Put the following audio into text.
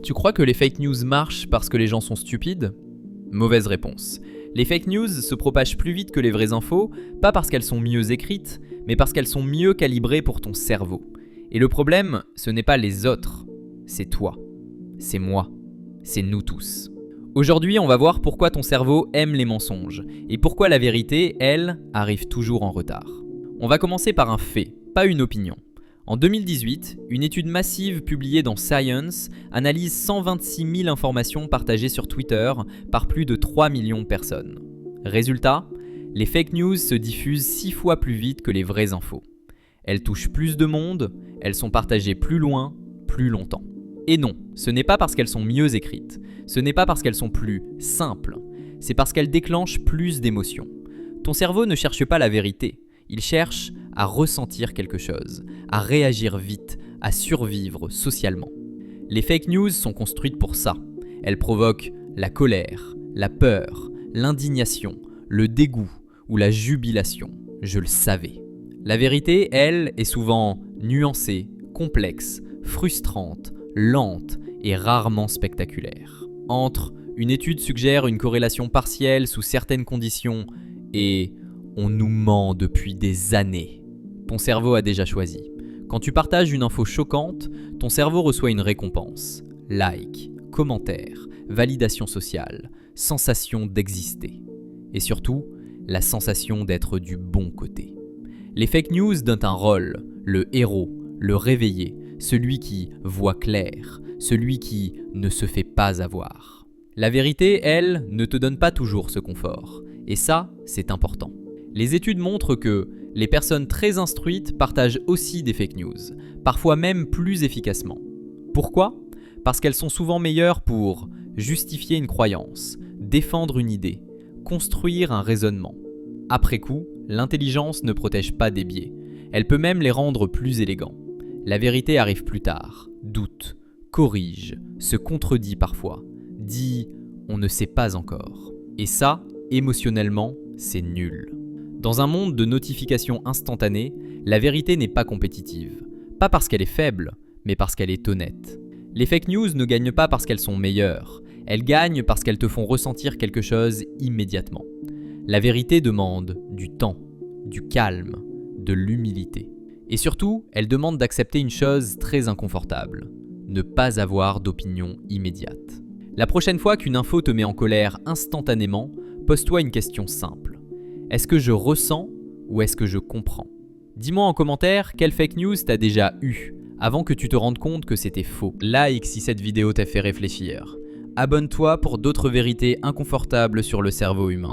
Tu crois que les fake news marchent parce que les gens sont stupides? Mauvaise réponse. Les fake news se propagent plus vite que les vraies infos, pas parce qu'elles sont mieux écrites, mais parce qu'elles sont mieux calibrées pour ton cerveau. Et le problème, ce n'est pas les autres, c'est toi, c'est moi, c'est nous tous. Aujourd'hui, on va voir pourquoi ton cerveau aime les mensonges, et pourquoi la vérité, elle, arrive toujours en retard. On va commencer par un fait, pas une opinion. En 2018, une étude massive publiée dans Science analyse 126 000 informations partagées sur Twitter par plus de 3 millions de personnes. Résultat, les fake news se diffusent 6 fois plus vite que les vraies infos. Elles touchent plus de monde, elles sont partagées plus loin, plus longtemps. Et non, ce n'est pas parce qu'elles sont mieux écrites, ce n'est pas parce qu'elles sont plus simples, c'est parce qu'elles déclenchent plus d'émotions. Ton cerveau ne cherche pas la vérité, il cherche à ressentir quelque chose, à réagir vite, à survivre socialement. Les fake news sont construites pour ça. Elles provoquent la colère, la peur, l'indignation, le dégoût ou la jubilation. Je le savais. La vérité, elle, est souvent nuancée, complexe, frustrante, lente et rarement spectaculaire. Entre une étude suggère une corrélation partielle sous certaines conditions et on nous ment depuis des années. Ton cerveau a déjà choisi. Quand tu partages une info choquante, ton cerveau reçoit une récompense. Like, commentaire, validation sociale, sensation d'exister. Et surtout, la sensation d'être du bon côté. Les fake news donnent un rôle, le héros, le réveillé, celui qui voit clair, celui qui ne se fait pas avoir. La vérité, elle, ne te donne pas toujours ce confort. Et ça, c'est important. Les études montrent que les personnes très instruites partagent aussi des fake news, parfois même plus efficacement. Pourquoi ? Parce qu'elles sont souvent meilleures pour justifier une croyance, défendre une idée, construire un raisonnement. Après coup, l'intelligence ne protège pas des biais, elle peut même les rendre plus élégants. La vérité arrive plus tard, doute, corrige, se contredit parfois, dit « on ne sait pas encore ». Et ça, émotionnellement, c'est nul. Dans un monde de notifications instantanées, la vérité n'est pas compétitive. Pas parce qu'elle est faible, mais parce qu'elle est honnête. Les fake news ne gagnent pas parce qu'elles sont meilleures. Elles gagnent parce qu'elles te font ressentir quelque chose immédiatement. La vérité demande du temps, du calme, de l'humilité. Et surtout, elle demande d'accepter une chose très inconfortable. Ne pas avoir d'opinion immédiate. La prochaine fois qu'une info te met en colère instantanément, pose-toi une question simple. Est-ce que je ressens ou est-ce que je comprends ? Dis-moi en commentaire quelle fake news t'as déjà eu avant que tu te rendes compte que c'était faux. Like si cette vidéo t'a fait réfléchir. Abonne-toi pour d'autres vérités inconfortables sur le cerveau humain.